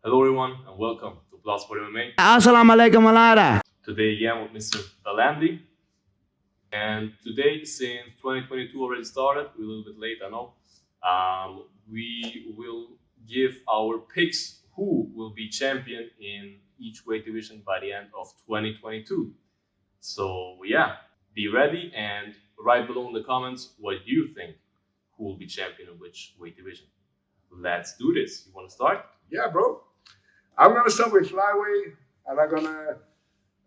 Hello everyone and welcome to Plus for MMA. Assalamualaikum Malara. Today again with Mr. Bellandi. And today, since 2022 already started, we're a little bit late, I know, we will give our picks who will be champion in each weight division by the end of 2022. So yeah, be ready and write below in the comments what you think who will be champion in which weight division. Let's do this. You want to start? Yeah, bro. I'm gonna start with flyweight, and I'm gonna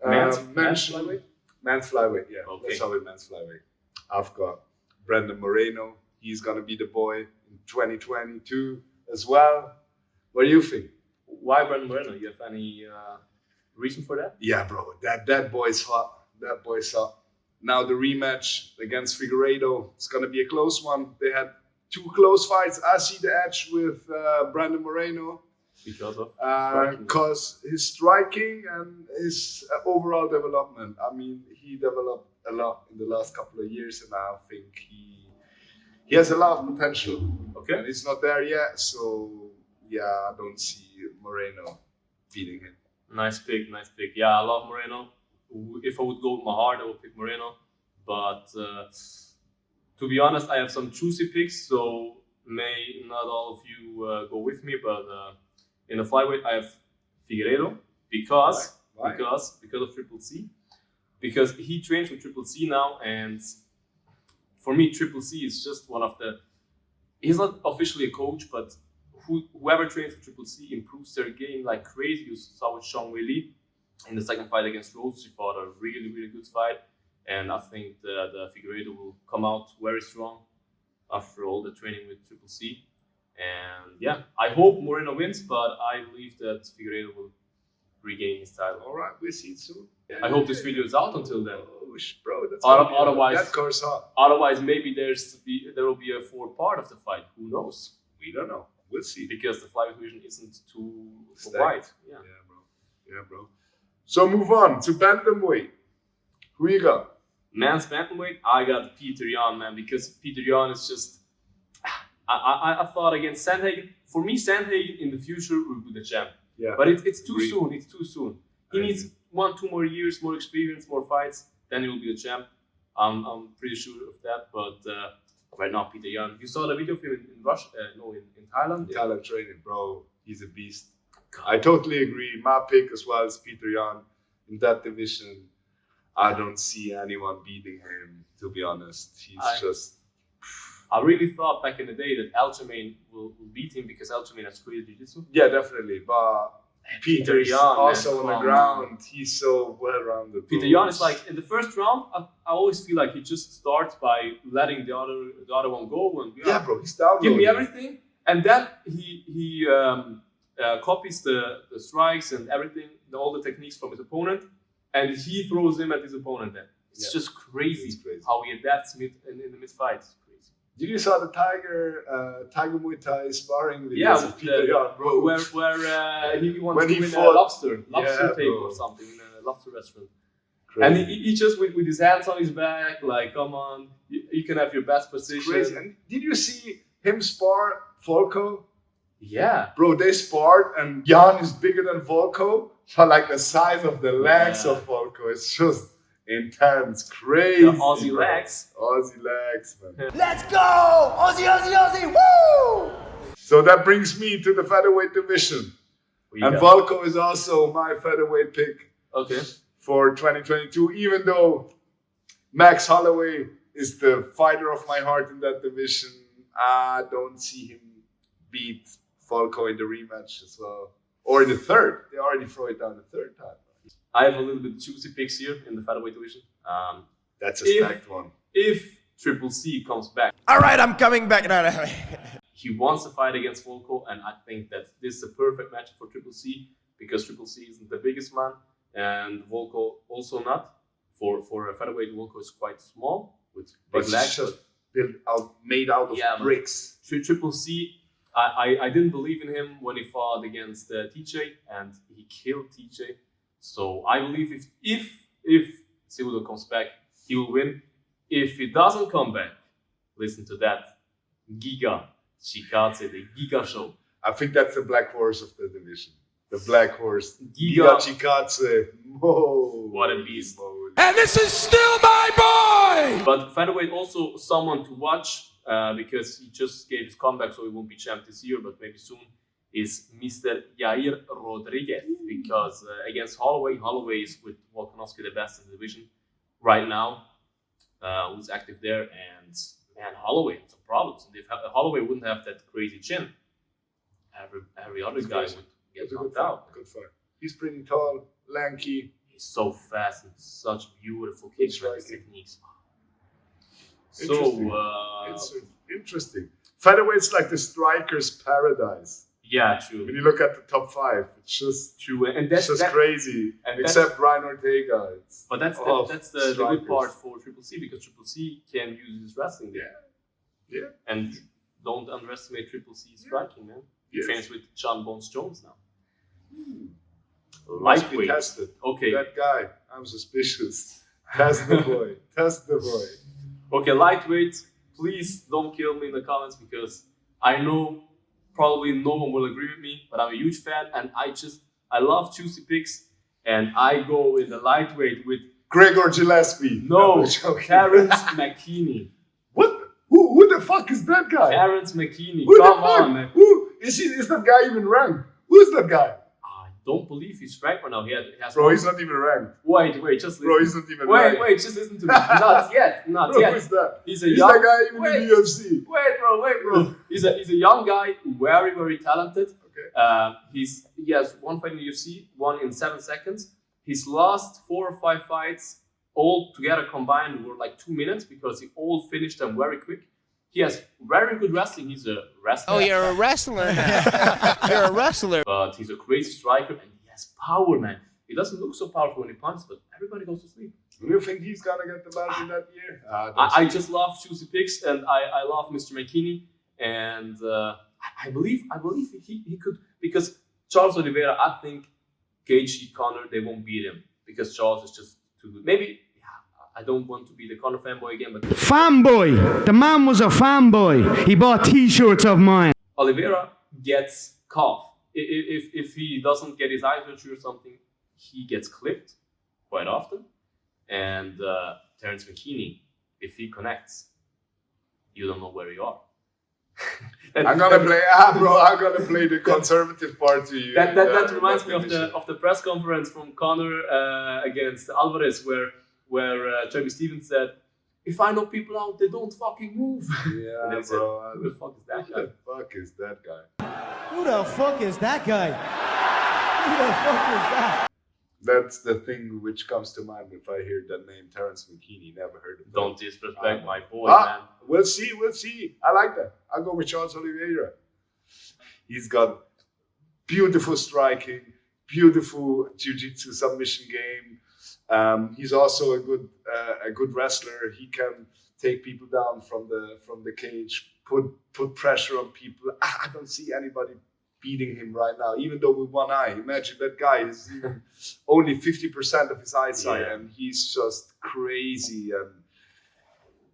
Men's flyweight. Men's flyweight, yeah. Okay. Let's start with men's flyweight. I've got Brandon Moreno. He's gonna be the boy in 2022 as well. What do you think? Why Brandon Moreno? You have any reason for that? Yeah, bro. That boy's hot. That boy's hot. Now the rematch against Figueiredo. It's gonna be a close one. They had two close fights. I see the edge with Brandon Moreno. Because his striking and his overall development. I mean, he developed a lot in the last couple of years, and I think he has a lot of potential. Okay. And he's not there yet, so yeah, I don't see Moreno beating him. Nice pick. Yeah, I love Moreno. If I would go with my heart, I would pick Moreno. But to be honest, I have some juicy picks, so may not all of you go with me, but in the flyweight, I have Figueiredo because of Triple C. Because he trains with Triple C now, and for me, Triple C is just one of the. He's not officially a coach, but whoever trains with Triple C improves their game like crazy. You saw with Sean Wei in the second fight against Rose. He fought a really, really good fight, and I think the Figueiredo will come out very strong after all the training with Triple C. And yeah, I hope Moreno wins, but I believe that Figueiredo will regain his title. All right, we'll see it soon. Yeah, I hope this video is out until then. Oh, bro, that's Otherwise, that car's hot. Otherwise, maybe there will be a fourth part of the fight. Who knows? We don't know. We'll see. Because the flyweight division isn't too Stacked. wide. Yeah, bro. So move on to bantamweight. Who you got? Men's bantamweight, I got Peter Yan, man, because Peter Yan is just. I thought against Sandhagen. For me, Sandhagen in the future will be the champ. Yeah. But it's too soon. It's too soon. He needs 1-2 more years, more experience, more fights. Then he will be the champ. I'm pretty sure of that. But right now, Peter Yan. You saw the video of him in Russia? In Thailand. Thailand training, bro. He's a beast. I totally agree. My pick as well is Peter Yan in that division. I don't see anyone beating him. To be honest, I really thought back in the day that Aljamain will beat him because Aljamain has crazy jiu-jitsu. Yeah, definitely. But Peter Yan also on the ground. He's so well-rounded. Peter Yan is like in the first round. I always feel like he just starts by letting the other one go and yeah, bro, he's down. Give me everything, and then he copies the strikes and everything, all the techniques from his opponent, and he throws him at his opponent. Then it's just crazy, how he adapts in the mid fight. Did you saw the Tiger Muay Thai sparring videos yeah, of Peter Yan, bro? Where he wants to win fought, a lobster tape bro. or something in a lobster restaurant. Crazy. And he just with his hands on his back, like, come on, you can have your best position. Crazy. And did you see him spar Volko? Yeah. Bro, they sparred and Yan is bigger than Volko, but like the size of the legs of Volko is just intense, crazy. The Aussie legs. Aussie legs, man. Let's go! Aussie, woo! So that brings me to the featherweight division. And Volko is also my featherweight pick for 2022, even though Max Holloway is the fighter of my heart in that division. I don't see him beat Volko in the rematch as well. Or in the third. They already throw it down the third time. I have a little bit juicy picks here in the featherweight division. That's a stacked one. If Triple C comes back. All right, I'm coming back now. He wants to fight against Volko, and I think that this is a perfect match for Triple C because Triple C isn't the biggest man, and Volko also not. For a featherweight, Volko is quite small with big legs. Just made out of bricks. Triple C, I didn't believe in him when he fought against TJ, and he killed TJ. So I believe if Cejudo comes back, he will win. If he doesn't come back, listen to that. Giga Shikatse, the Giga show. I think that's the black horse of the division. The black horse. Giga. Giga Chikadze. Whoa. What a beast. And this is still my boy! But Featherweight also someone to watch because he just gave his comeback, so he won't be champ this year, but maybe soon, is Mr. Yair Rodriguez. Because against Holloway is with Volkanovski the best in the division right now, who's active there. And man, Holloway had some problems. And if Holloway wouldn't have that crazy chin, every other guy would get knocked out. Good fight. He's pretty tall, lanky. He's so fast and such beautiful kicks and techniques. Interesting. So, It's interesting. Featherweight's like the striker's paradise. yeah, true. When you look at the top 5, it's just True, and that's crazy. and Except Brian Ortega. But that's the good part for Triple C, because Triple C can use his wrestling there. Yeah. And don't underestimate Triple C's striking, man. He Yes. trains with John Bones Jones now. Must be Lightweight. tested. Okay. That guy, I'm suspicious. Test the boy. Test the boy. Okay, lightweight. Please don't kill me in the comments, because I know probably no one will agree with me, but I'm a huge fan, and I love juicy picks, and I go in the lightweight with Gregor Gillespie. Terrence McKinney. What? Who the fuck is that guy? Terrence McKinney. Who Come the fuck? on, man. Who is that guy even ranked? Who's that guy? I don't believe he's ranked right now. He has Bro, he's not even ranked. Wait, just listen. Bro, he's not even ranked. Wait, just listen to me. Not yet. Bro, yet. who's that? He's Is young that guy even in the UFC? Wait, bro. He's a young guy, very, very talented. Okay. He has one fight in the UFC, one in 7 seconds. His last 4 or 5 fights, all together combined, were like 2 minutes, because he all finished them very quick. He has very good wrestling. He's a wrestler. Oh, you're a wrestler now. You're a wrestler. But he's a crazy striker, and he has power, man. He doesn't look so powerful when he punches, but everybody goes to sleep. Do you think he's gonna get the belt in that year? I just love juicy picks, and I love Mr. McKinney, and I believe he could, because Charles Oliveira, I think Gaethje, Conor, they won't beat him, because Charles is just too good. Maybe I don't want to be the Conor fanboy again, but Fanboy. The man was a fanboy. He bought t-shirts of mine. Oliveira gets caught. If he doesn't get his eye surgery or something, he gets clipped quite often. And Terrence McKinney, if he connects, you don't know where you are. I'm gonna play the conservative part to you. That reminds me of the press conference from Conor against Alvarez, where Jeremy Stevens said, "If I know people out, they don't fucking move." Yeah, bro. said, Who the fuck is that guy? Who the fuck is that guy? Who the fuck is that guy? Who the fuck is that? That's the thing which comes to mind if I hear that name, Terrence McKinney. Never heard of him. Don't disrespect my boy, man. We'll see. I like that. I'll go with Charles Oliveira. He's got beautiful striking, beautiful jiu-jitsu submission game. He's also a good wrestler. He can take people down from the cage, put pressure on people. I don't see anybody beating him right now, even though with one eye. Imagine that guy is even only 50% of his eyesight, and he's just crazy. And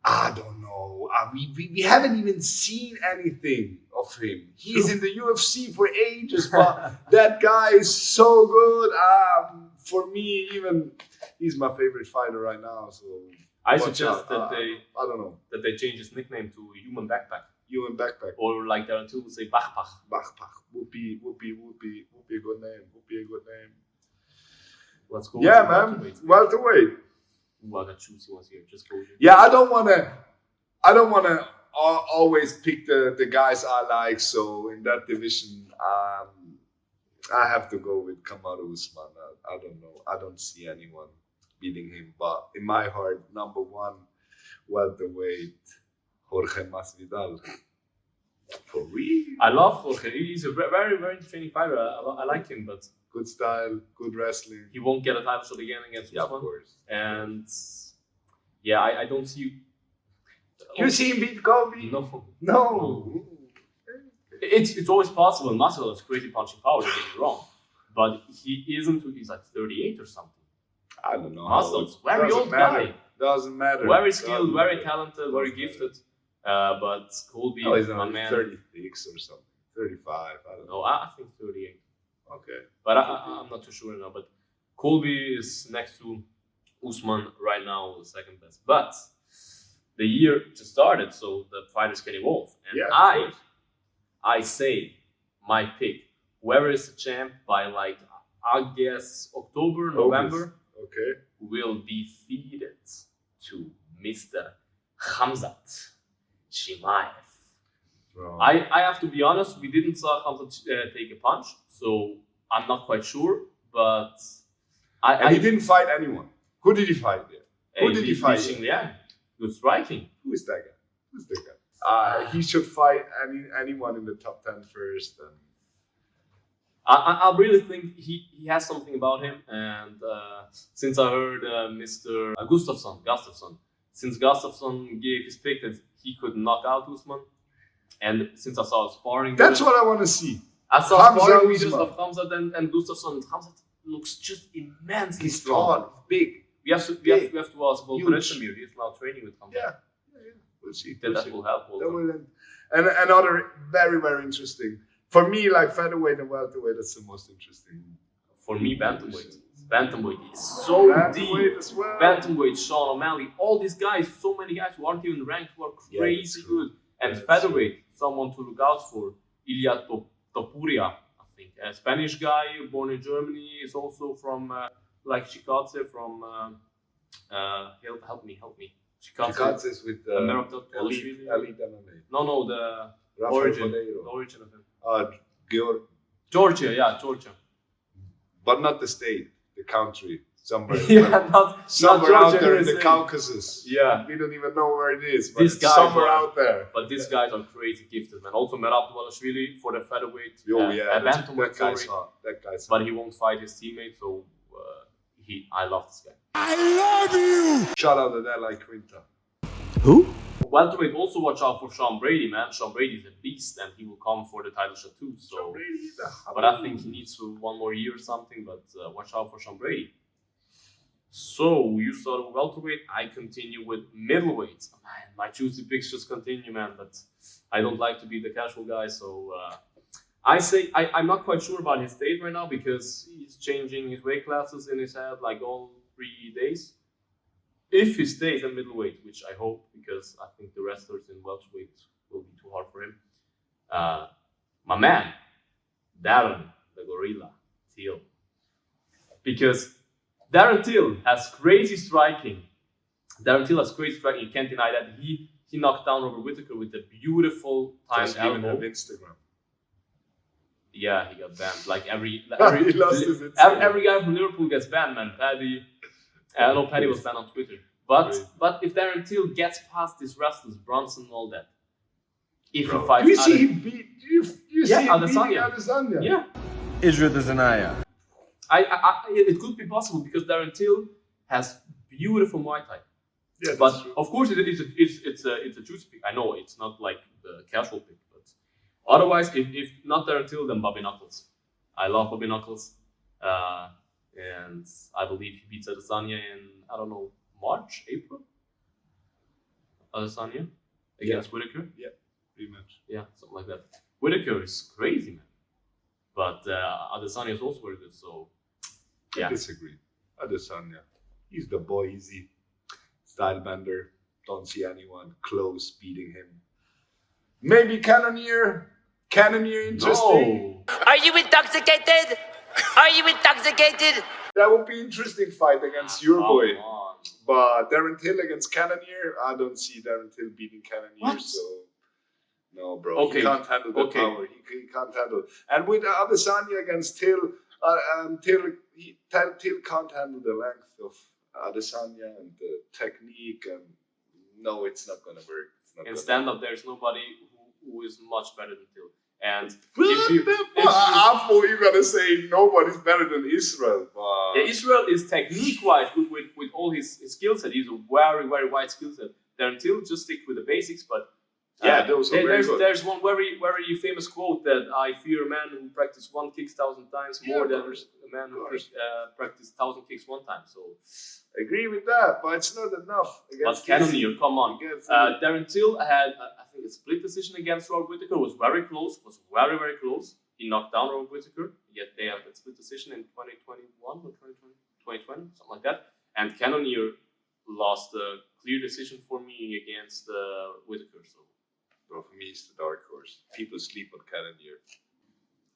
I don't know. We haven't even seen anything of him. He's in the UFC for ages, but that guy is so good. For me, even he's my favorite fighter right now. So I suggest that I don't know, that they change his nickname to Human Backpack. Human Backpack. Or like there are two who say Bachpach. Bachpach would be a good name. Let's go. Yeah, man. Welterweight. Ooh, I got juicy ones here. Just go. Yeah, I don't wanna always pick the guys I like. So in that division, I have to go with Kamaru Usman. I don't know. I don't see anyone beating him. But in my heart, number one, welterweight, Jorge Masvidal. For real. I love Jorge. He's a very, very entertaining fighter. I like him, but good style, good wrestling. He won't get a title shot again against Usman. Of course. And yeah, I don't see you. You see him beat Kobe? No. It's always possible. Masvidal has crazy punching power, don't get me wrong. But he isn't, he's like 38 or something. I don't know. Masvidal's very old guy. Doesn't matter. Very skilled, very talented, very gifted. But Colby, he's my on man. 36 or something. 35, I don't know. No, I think 38. Okay. But I'm not too sure now. But Colby is next to Usman right now, the second best. But the year just started, so the fighters can evolve. And I say my pick, whoever is the champ by like, I guess October, November, will be feeded to Mr. Khamzat Chimaev. I have to be honest, we didn't saw Khamzat take a punch, so I'm not quite sure, but he didn't fight anyone. Who did he fight there? Who did he fight? Good striking. Who is that guy? Who's that guy? He should fight anyone in the top 10 first. And I really think he has something about him, and since I heard Mr. Gustafsson, since Gustafsson gave his pick that he could knock out Usman, and since I saw sparring, that's what I want to see. I saw sparring videos of Khamzat and Gustafsson. Khamzat looks just immensely strong. He's big. We have to ask about Predictions. He's now training with Khamzat. Yeah. We'll see. That will help. And another very, very interesting. For me, like featherweight and welterweight, that's the most interesting. For me, bantamweight. Bantamweight is so deep. As well. Bantamweight, Sean O'Malley, all these guys, so many guys who aren't even ranked, who are crazy good. And featherweight, someone to look out for, Ilya Topuria, I think, a Spanish guy born in Germany, is also from like Chikadze from. Help me. Chikadze is with Elite MMA. No, the origin of him. Georgia. But not the state, the country. Somewhere, somewhere out there in the Caucasus. Yeah, we don't even know where it is, but it's somewhere out there. But these guys are crazy gifted, man. Also, Merab Dvalishvili for the featherweight, bantamweight. That guy's but he won't fight his teammate, so I love this guy. I love you! Shout out to that like Quinta. Who? Welterweight, also watch out for Sean Brady, man. Sean Brady is a beast, and he will come for the title shot too. So, but I think he needs one more year or something. But watch out for Sean Brady. So you started with welterweight. I continue with middleweight. Man, my juicy picks just continue, man. But I don't like to be the casual guy, so I say I'm not quite sure about his state right now because he's changing his weight classes in his head like all 3 days. If he stays in middleweight, which I hope, because I think the wrestlers in welterweight will be too hard for him. My man, Darren, the Gorilla, Till. Because Darren Till has crazy striking. You can't deny that. He knocked down Robert Whittaker with a beautiful timed elbow. Even have Instagram. Yeah, he got banned. Like every he lost his Instagram. Every guy from Liverpool gets banned, man. Paddy was banned on Twitter. But if Darren Till gets past these wrestlers, Bronson and all that, if he fights, do you see him beat? Do you see him beating Adesanya? Yeah. Israel Adesanya. It could be possible because Darren Till has beautiful Muay Thai. Yeah, but of course it's a juicy pick. I know it's not like the casual pick, but otherwise, if not Darren Till, then Bobby Knuckles. I love Bobby Knuckles, and I believe he beats Adesanya in March, April. Adesanya against Whittaker. Yeah, pretty much. Yeah, something like that. Whittaker is crazy, man. But Adesanya is also very good, so yeah. I disagree. Adesanya, he's the boy, easy style bender. Don't see anyone close beating him. Maybe Cannonier interesting. No. Are you intoxicated? Are you intoxicated? That would be interesting fight against your boy. On. But Darren Till against Cannonier, I don't see Darren Till beating Cannonier, so no, bro. Okay. He can't handle the power. He can't handle. And with Adesanya against Till, Till can't handle the length of Adesanya and the technique, and no, it's not gonna work. In stand-up, there's nobody who is much better than Till. And I thought you were gonna say nobody's better than Israel. But Israel is technique-wise good with all his skill set. He's a very, very wide skill set. Darren Till just stick with the basics, but those are very good. There's one very, very famous quote that I fear a man who practiced one kick 1,000 times more than a man who practiced 1,000 kicks one time. So I agree with that, but it's not enough. But Cannonier, come on. Darren Till had, I think, a split decision against Robert Whittaker. Was very, very close. he knocked down Robert Whittaker. Yet they had that split decision in 2021 or 2020, something like that. And Cannonier lost a clear decision for me against Whittaker. So, bro, for me, it's the dark horse. People sleep on Cannonier.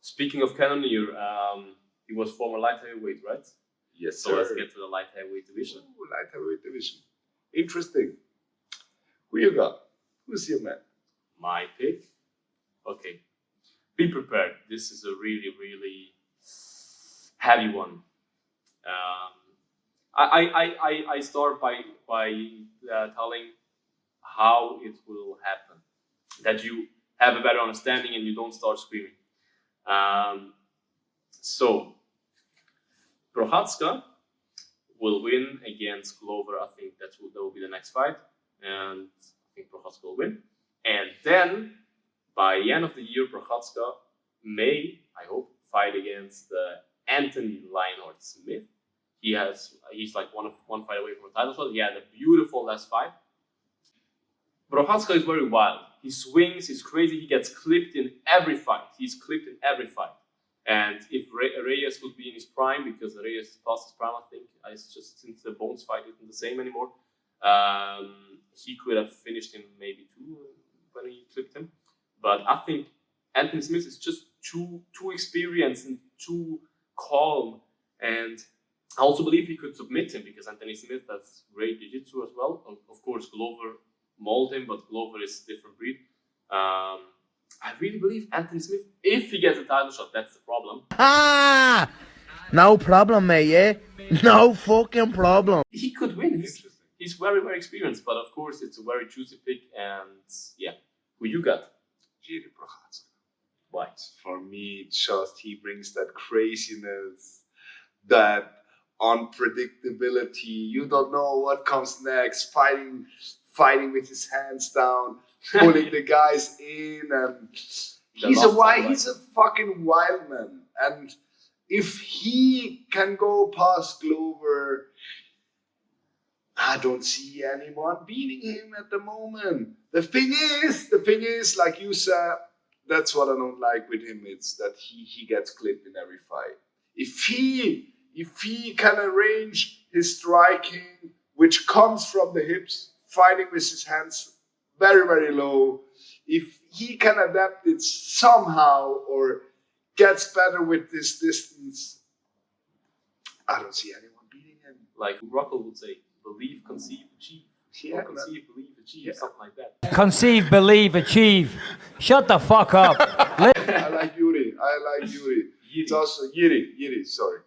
Speaking of Cannonier, he was former light heavyweight, right? Yes, so sir. let's get to the light heavyweight division. Ooh, light heavyweight division. Interesting. Who you got? Who's your man? My pick? Okay. Be prepared. This is a really, really heavy one. I start by telling how it will happen. That you have a better understanding and you don't start screaming. So, Prochazka will win against Glover. I think that will be the next fight. And I think Prochazka will win. And then, by the end of the year, Prochazka may, I hope, fight against Anthony Lionheart Smith. He's like one fight away from a title shot. He had a beautiful last fight. Prochazka is very wild. He swings, he's crazy, he gets clipped in every fight. And if Reyes could be in his prime, because Reyes is past his prime, I think, it's just since the Bones fight isn't the same anymore, he could have finished him maybe 2 when he clipped him. But I think Anthony Smith is just too experienced and too calm. And I also believe he could submit him because Anthony Smith has great jiu-jitsu as well. Of course, Glover mauled him, but Glover is a different breed. I really believe Anthony Smith, if he gets a title shot, that's the problem. Ah! No problem, mate, yeah? No fucking problem. He could win. He's very, very experienced, but of course, it's a very juicy pick. And yeah, who you got? Jiří Procházka. Why? For me, just he brings that craziness, that unpredictability. You don't know what comes next. Fighting with his hands down, pulling the guys in, and he's a fucking wild man. And if he can go past Glover, I don't see anyone beating him at the moment. The thing is, like you said, that's what I don't like with him. It's that he gets clipped in every fight. If he can arrange his striking, which comes from the hips, fighting with his hands very, very low, if he can adapt it somehow or gets better with this distance, I don't see anyone beating him. Like Ruckel would say, believe, conceive, achieve. Yeah, conceive, believe, achieve, something like that. Conceive, believe, achieve. Shut the fuck up. I like Yuri. It's also Yuri. Sorry.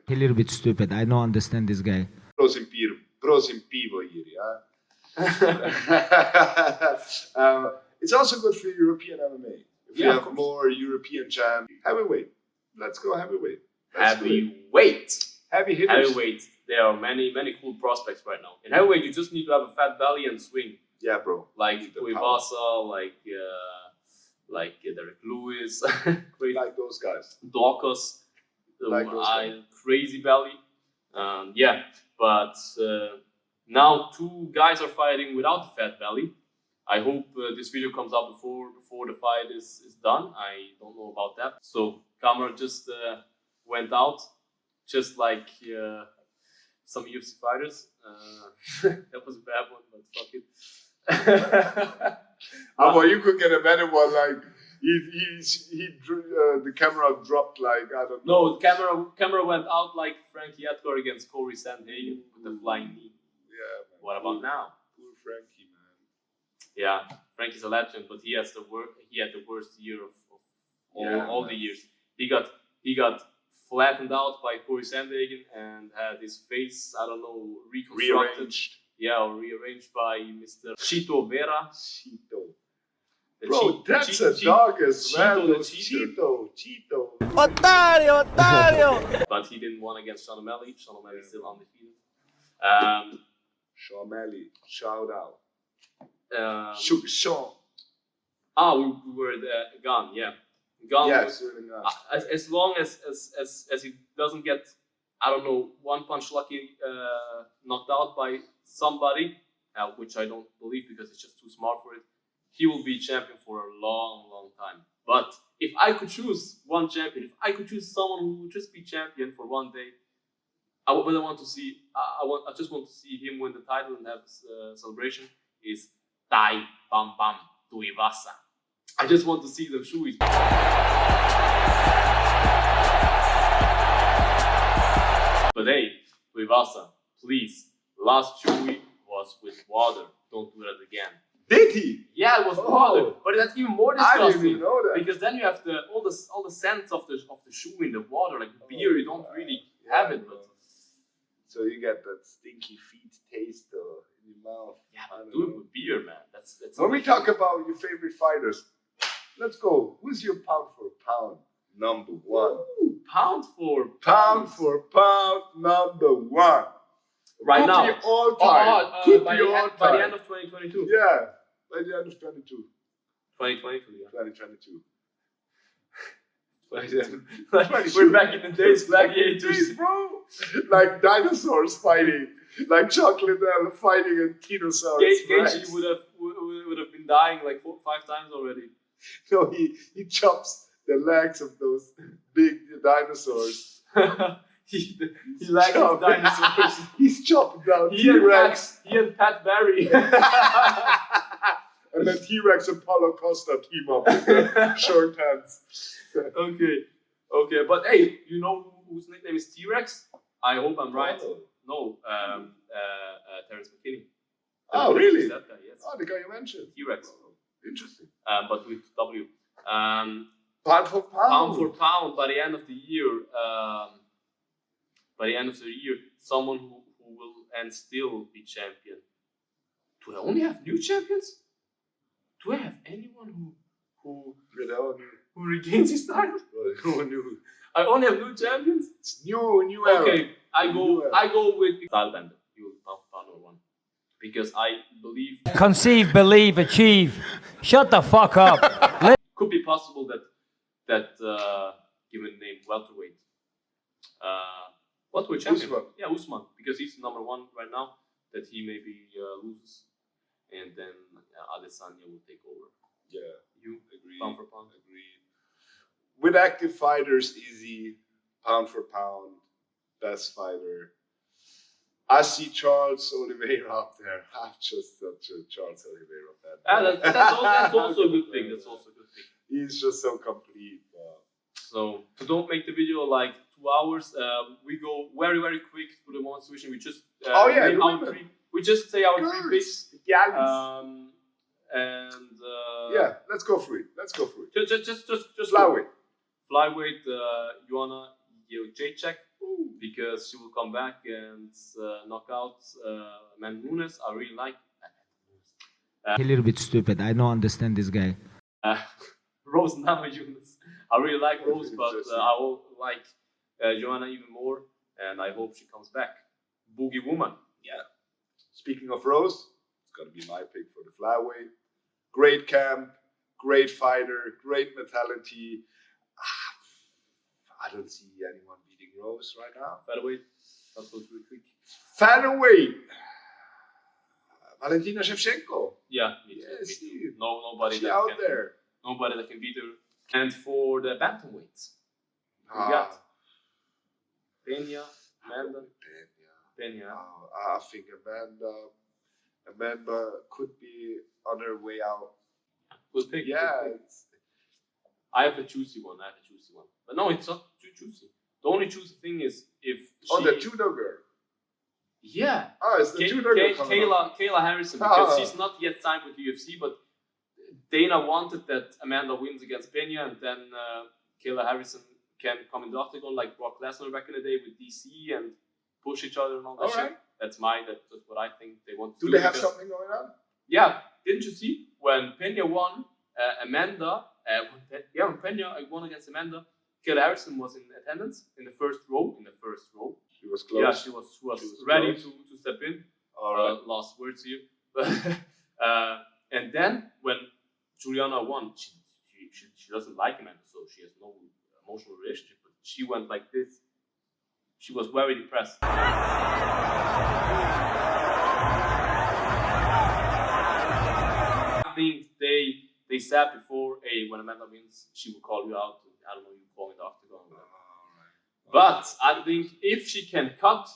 A little bit stupid. I don't understand this guy. Pros in pivo, Yuri. It's also good for European MMA. If you have more European champ, heavyweight. Let's go heavyweight. Heavyweight. Heavy hitters. Heavyweight. There are many cool prospects right now. In heavyweight, you just need to have a fat belly and swing. Yeah, bro. Like Tuivasa, like Derek Lewis. Like those guys. Dawkins. Like those guys. Crazy belly. But now 2 guys are fighting without a fat belly. I hope this video comes out before the fight is done. I don't know about that. So Kamara just went out, just like some UFC fighters. That was a bad one, but fuck it. Well, you could get a better one. Like the camera dropped. Like I don't know. No, camera went out like Frankie Edgar against Corey Sandhagen with the flying knee. Yeah. Man. What about now? Poor Frankie, man. Yeah, Frankie's a legend, but he had the worst year of all the years. He got flattened out by Corey Sandhagen and had his face, I don't know, reconstructed. Rearranged by Mr. Chito Vera. Bro, that's a dog as well. Chito. Otario! But he didn't win against Sean O'Malley. Sean O'Malley is still undefeated. Sean O'Malley, shout out. Sean. We were gone. Yeah, gone. Yes, as long as he doesn't get, I don't know, one punch lucky, knocked out by somebody, which I don't believe because it's just too smart for it. He will be champion for a long, long time. But if I could choose one champion, if I could choose someone who would just be champion for one day, I just want to see him win the title and have his celebration. Is Tai Bam Bam Tuivasa. I just want to see them shoes. But hey, Tuivasa, please. Last Chewy was with water. Don't do that again. Did he? Yeah, it was water. But that's even more disgusting. I didn't even know that. Because then you have all the scents of the shoe in the water, like beer. You don't really have it. But so you get that stinky feet taste in your mouth. Yeah, but do it with beer, man. That's when we talk about your favorite fighters, let's go. Who's your pound for pound number one? Ooh, pound for pound number one. Right now. Could be all time. By the end of 2022. Yeah, by the end of 2022. 2022, yeah. 2022. We're back in the days, gladiators, bro. Like dinosaurs fighting, like Chocolate fighting a Tinosaurus. Gaethje would have been dying like 4 or 5 times already. No, he chops the legs of those big dinosaurs. he likes his dinosaurs. He's chopping down T-Rex. He and Pat Barry. And then T-Rex and Paulo Costa team up with the short hands. Okay, but hey, you know whose nickname is T-Rex? I hope I'm right. Oh. No, Terrence McKinney. Oh, really? That guy, yes. Oh, the guy you mentioned. T-Rex. Oh, interesting. But with W. Pound for pound. Pound for pound. By the end of the year, someone who will and still be champion. Do I only have new champions? Do I have anyone who regains his title? I only have new champions. It's new era. Okay, I go with Stylebender. You will pound for pound number one because I believe Conceive, believe, achieve. Shut the fuck up. could be possible that given the name welterweight, welterweight champion. Usman. Yeah, Usman, because he's number one right now. That he maybe loses, and then Adesanya will take over. Yeah, you agree. Pound for pound, agree. With active fighters, easy pound for pound, best fighter. I see Charles Oliveira up there. I'm just such a Charles Oliveira fan. That's also a good thing. That's also a good thing. He's just so complete. So to don't make the video like 2 hours, we go very very quick to the one situation. We just we just say our 3 picks. Yeah, let's go for it. Just Flyweight. Flyweight, Joanna Jędrzejczyk, because she will come back and knock out Amanda Nunes. I really like A little bit stupid. I don't understand this guy. Rose Namajunas. I really like Rose, but I will like Joanna even more, and I hope she comes back. Boogie Woman. Yeah. Speaking of Rose, it's gonna be my pick for the flyweight. Great camp, great fighter, great mentality. I don't see anyone beating Rose right now. Featherweight. That was really quick. Featherweight. Valentina Shevchenko. Yeah, me too. Nobody that can beat her. And for the bantamweights, we got Pena, Amanda. Pena. I think Amanda could be on her way out. Good pick. Yeah. I have a juicy one. But no, it's not too juicy. The only juicy thing is if she... the judo girl. Yeah. Oh, it's the judo girl. Kayla Harrison, because she's not yet signed with UFC, but Dana wanted that Amanda wins against Pena, and then Kayla Harrison can come in the octagon like Brock Lesnar back in the day with DC and push each other and all that shit. Right. That's what I think they want to do. Do they have something going on? Yeah. Didn't you see when Pena won? When Pena won against Amanda, Kayla Harrison was in attendance in the first row. She was close. Yeah, she was ready to step in. All right. Last words here. And then when Juliana won, she doesn't like Amanda, so she has no emotional relationship. But she went like this. She was very depressed. I think they they said before, hey, when Amanda wins, she will call you out. I don't know, you call in the octagon. But I think if she can cut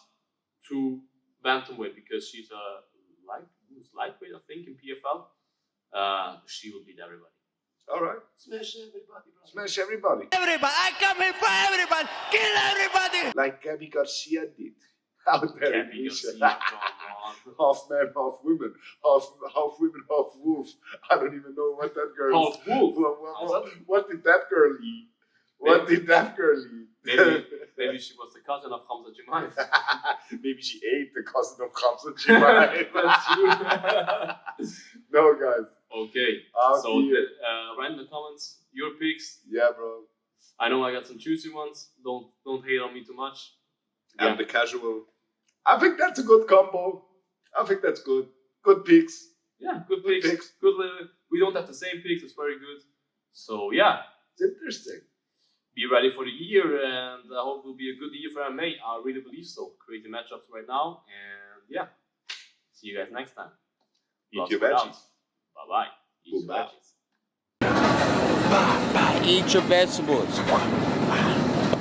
to Bantamweight, because she's a lightweight, I think, in PFL, she will beat everybody. All right. Smash everybody, bro. Smash everybody. Everybody, I come here for everybody. Kill everybody. Like Gabby Garcia did. Out there. Gabby Garcia, come on. Half man, half women. Half women, half wolf. I don't even know what that girl Half wolf? What did that girl eat? What did that girl eat? Maybe she was the cousin of Hamza Chimaev. Maybe she ate the cousin of Hamza Chimaev. That's true. No, guys. Okay. So write in the comments your picks. Yeah, bro. I know I got some juicy ones. Don't hate on me too much. And the casual. I think that's a good combo. I think that's good. Good picks. Yeah, good picks. Good. We don't have the same picks. It's very good. So yeah, it's interesting. Be ready for the year, and I hope it will be a good year for MMA. I really believe so. Creating matchups right now, and yeah. See you guys next time. Eat your veggies. Bye-bye. Eat your veggies. Eat your vegetables.